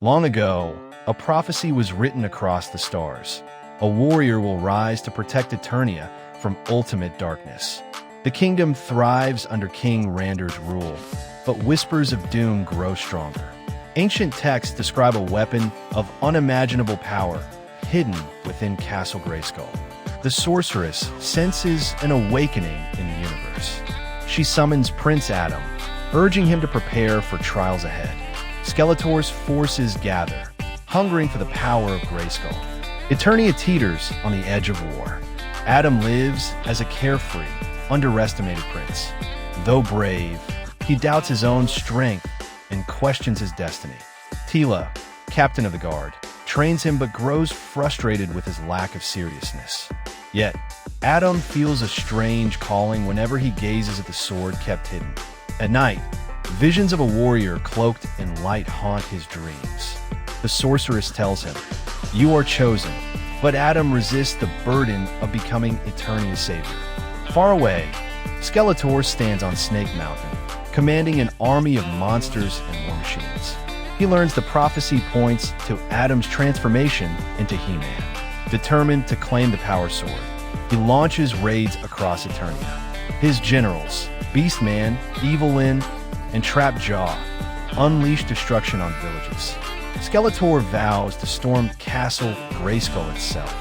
Long ago, a prophecy was written across the stars. A warrior will rise to protect Eternia from ultimate darkness. The kingdom thrives under King Rander's rule, but whispers of doom grow stronger. Ancient texts describe a weapon of unimaginable power hidden within Castle Grayskull. The sorceress senses an awakening in the universe. She summons Prince Adam, urging him to prepare for trials ahead. Skeletor's forces gather, hungering for the power of Grayskull. Eternia teeters on the edge of war. Adam lives as a carefree, underestimated prince. Though brave, he doubts his own strength and questions his destiny. Teela, captain of the guard, trains him but grows frustrated with his lack of seriousness. Yet, Adam feels a strange calling whenever he gazes at the sword kept hidden. At night, visions of a warrior cloaked in light haunt his dreams. The sorceress tells him, "You are chosen," but Adam resists the burden of becoming Eternia's savior. Far away, Skeletor stands on Snake Mountain, commanding an army of monsters and war machines. He learns the prophecy points to Adam's transformation into He-Man. Determined to claim the Power Sword, he launches raids across Eternia. His generals, Beastman, Evil-Lyn, and Trapjaw, unleash destruction on villages. Skeletor vows to storm Castle Grayskull itself.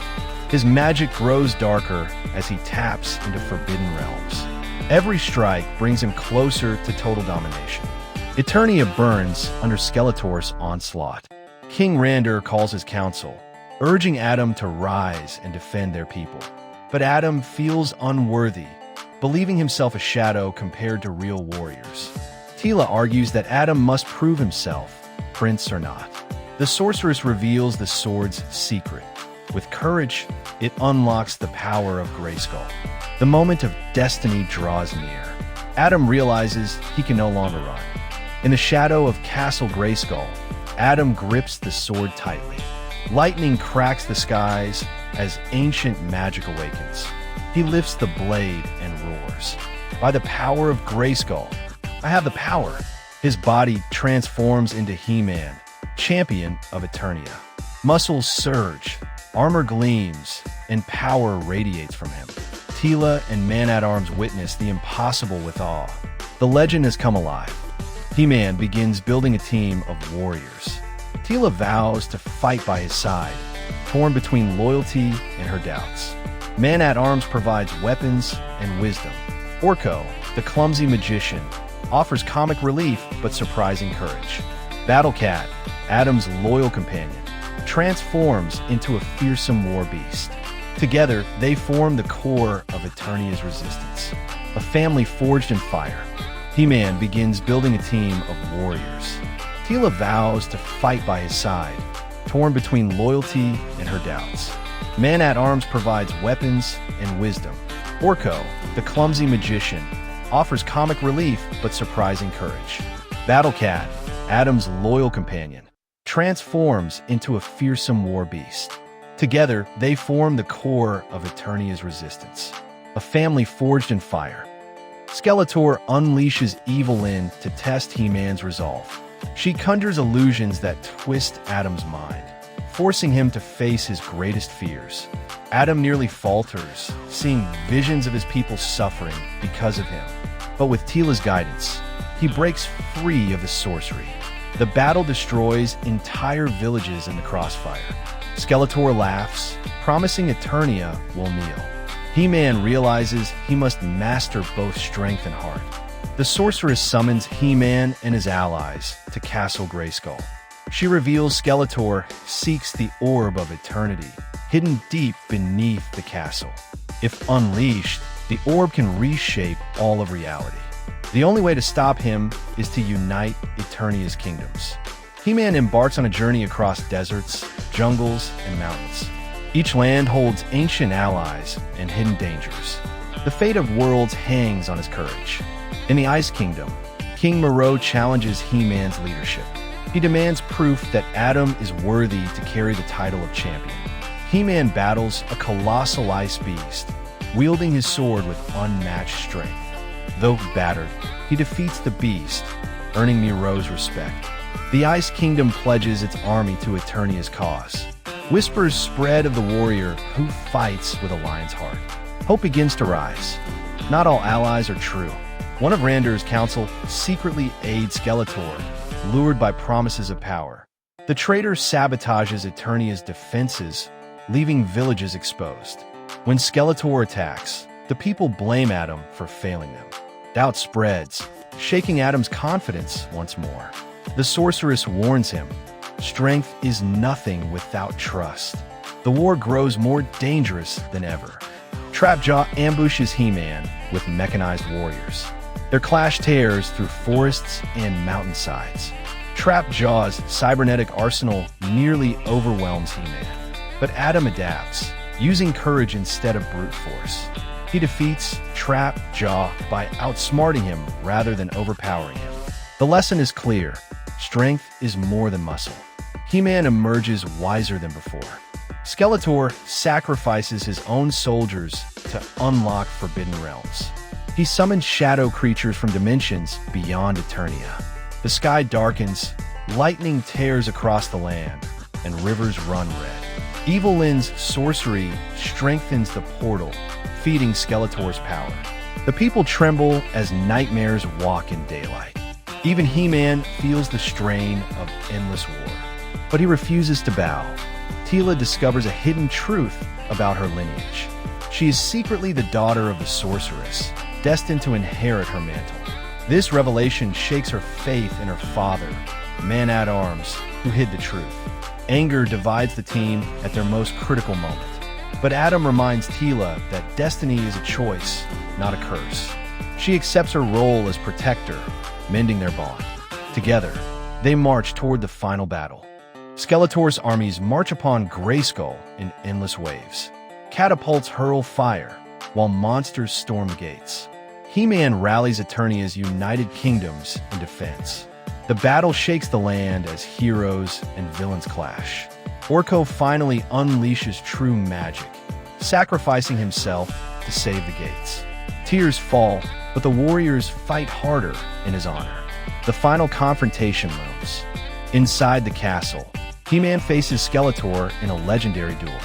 His magic grows darker as he taps into forbidden realms. Every strike brings him closer to total domination. Eternia burns under Skeletor's onslaught. King Rander calls his council, urging Adam to rise and defend their people. But Adam feels unworthy, believing himself a shadow compared to real warriors. Teela argues that Adam must prove himself, prince or not. The sorceress reveals the sword's secret. With courage, it unlocks the power of Grayskull. The moment of destiny draws near. Adam realizes he can no longer run. In the shadow of Castle Grayskull, Adam grips the sword tightly. Lightning cracks the skies as ancient magic awakens. He lifts the blade and roars. "By the power of Grayskull, I have the power." His body transforms into He-Man, champion of Eternia. Muscles surge, armor gleams, and power radiates from him. Teela and Man-at-Arms witness the impossible with awe. The legend has come alive. He-Man begins building a team of warriors. Teela vows to fight by his side, torn between loyalty and her doubts. Man-at-Arms provides weapons and wisdom. Orko, the clumsy magician, offers comic relief but surprising courage. Battlecat, Adam's loyal companion, transforms into a fearsome war beast. Together, they form the core of Eternia's resistance, a family forged in fire. He-Man begins building a team of warriors. Teela vows to fight by his side, torn between loyalty and her doubts. Man-at-Arms provides weapons and wisdom. Orko, the clumsy magician, offers comic relief but surprising courage. Battlecat, Adam's loyal companion, transforms into a fearsome war beast. Together, they form the core of Eternia's resistance, a family forged in fire. Skeletor unleashes Evil-Lyn to test He-Man's resolve. She conjures illusions that twist Adam's mind, forcing him to face his greatest fears. Adam nearly falters, seeing visions of his people suffering because of him. But with Teela's guidance, he breaks free of the sorcery. The battle destroys entire villages in the crossfire. Skeletor laughs, promising Eternia will kneel. He-Man realizes he must master both strength and heart. The sorceress summons He-Man and his allies to Castle Grayskull. She reveals Skeletor seeks the Orb of Eternity, hidden deep beneath the castle. If unleashed, the orb can reshape all of reality. The only way to stop him is to unite Eternia's kingdoms. He-Man embarks on a journey across deserts, jungles, and mountains. Each land holds ancient allies and hidden dangers. The fate of worlds hangs on his courage. In the Ice Kingdom, King Moreau challenges He-Man's leadership. He demands proof that Adam is worthy to carry the title of champion. He-Man battles a colossal ice beast, wielding his sword with unmatched strength. Though battered, he defeats the beast, earning Moreau's respect. The Ice Kingdom pledges its army to Eternia's cause. Whispers spread of the warrior who fights with a lion's heart. Hope begins to rise. Not all allies are true. One of Randor's council secretly aids Skeletor, lured by promises of power. The traitor sabotages Eternia's defenses, leaving villages exposed. When Skeletor attacks, the people blame Adam for failing them. Doubt spreads, shaking Adam's confidence once more. The sorceress warns him, strength is nothing without trust. The war grows more dangerous than ever. Trapjaw ambushes He-Man with mechanized warriors. Their clash tears through forests and mountainsides. Trapjaw's cybernetic arsenal nearly overwhelms He-Man. But Adam adapts, using courage instead of brute force. He defeats Trapjaw by outsmarting him rather than overpowering him. The lesson is clear. Strength is more than muscle. He-Man emerges wiser than before. Skeletor sacrifices his own soldiers to unlock forbidden realms. He summons shadow creatures from dimensions beyond Eternia. The sky darkens, lightning tears across the land, and rivers run red. Evil-Lyn's sorcery strengthens the portal, feeding Skeletor's power. The people tremble as nightmares walk in daylight. Even He-Man feels the strain of endless war. But he refuses to bow. Teela discovers a hidden truth about her lineage. She is secretly the daughter of the sorceress, destined to inherit her mantle. This revelation shakes her faith in her father, man-at-arms, who hid the truth. Anger divides the team at their most critical moment. But Adam reminds Teela that destiny is a choice, not a curse. She accepts her role as protector, mending their bond. Together, they march toward the final battle. Skeletor's armies march upon Grayskull in endless waves. Catapults hurl fire, while monsters storm the gates. He-Man rallies Eternia's united kingdoms in defense. The battle shakes the land as heroes and villains clash. Orko finally unleashes true magic, sacrificing himself to save the gates. Tears fall, but the warriors fight harder in his honor. The final confrontation looms. Inside the castle, He-Man faces Skeletor in a legendary duel.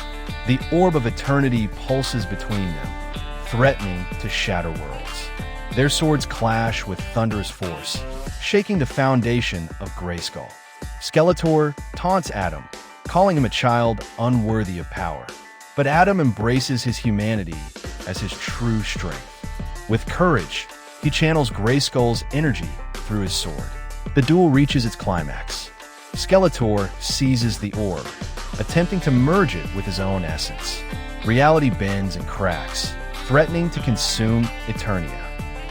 The Orb of Eternity pulses between them, threatening to shatter worlds. Their swords clash with thunderous force, shaking the foundation of Grayskull. Skeletor taunts Adam, calling him a child unworthy of power. But Adam embraces his humanity as his true strength. With courage, he channels Grayskull's energy through his sword. The duel reaches its climax. Skeletor seizes the orb, attempting to merge it with his own essence. Reality bends and cracks, threatening to consume Eternia.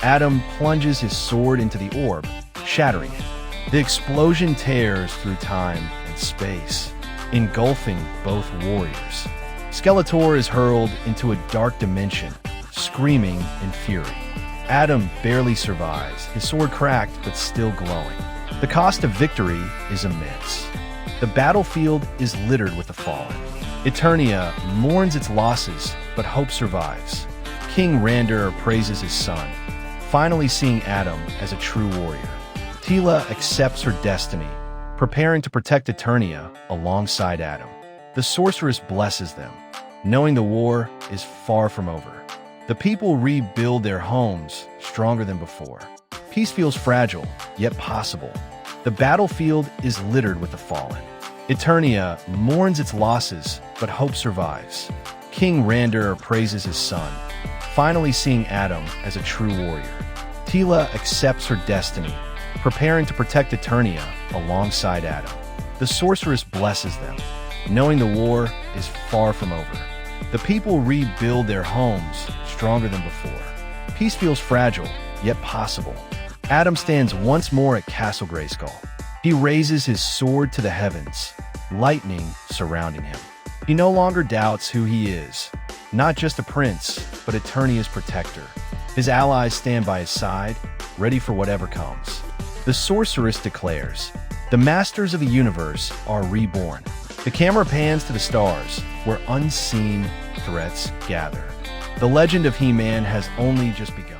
Adam plunges his sword into the orb, shattering it. The explosion tears through time and space, engulfing both warriors. Skeletor is hurled into a dark dimension, screaming in fury. Adam barely survives, his sword cracked but still glowing. The cost of victory is immense. The battlefield is littered with the fallen. Eternia mourns its losses, but hope survives. King Randor praises his son, finally seeing Adam as a true warrior. Teela accepts her destiny, preparing to protect Eternia alongside Adam. The sorceress blesses them, knowing the war is far from over. The people rebuild their homes stronger than before. Peace feels fragile, yet possible. The battlefield is littered with the fallen. Eternia mourns its losses, but hope survives. King Randor praises his son, finally seeing Adam as a true warrior. Teela accepts her destiny, preparing to protect Eternia alongside Adam. The sorceress blesses them, knowing the war is far from over. The people rebuild their homes stronger than before. Peace feels fragile, yet possible. Adam stands once more at Castle Grayskull. He raises his sword to the heavens, lightning surrounding him. He no longer doubts who he is, not just a prince, but Eternia's protector. His allies stand by his side, ready for whatever comes. The sorceress declares, "The masters of the universe are reborn." The camera pans to the stars, where unseen threats gather. The legend of He-Man has only just begun.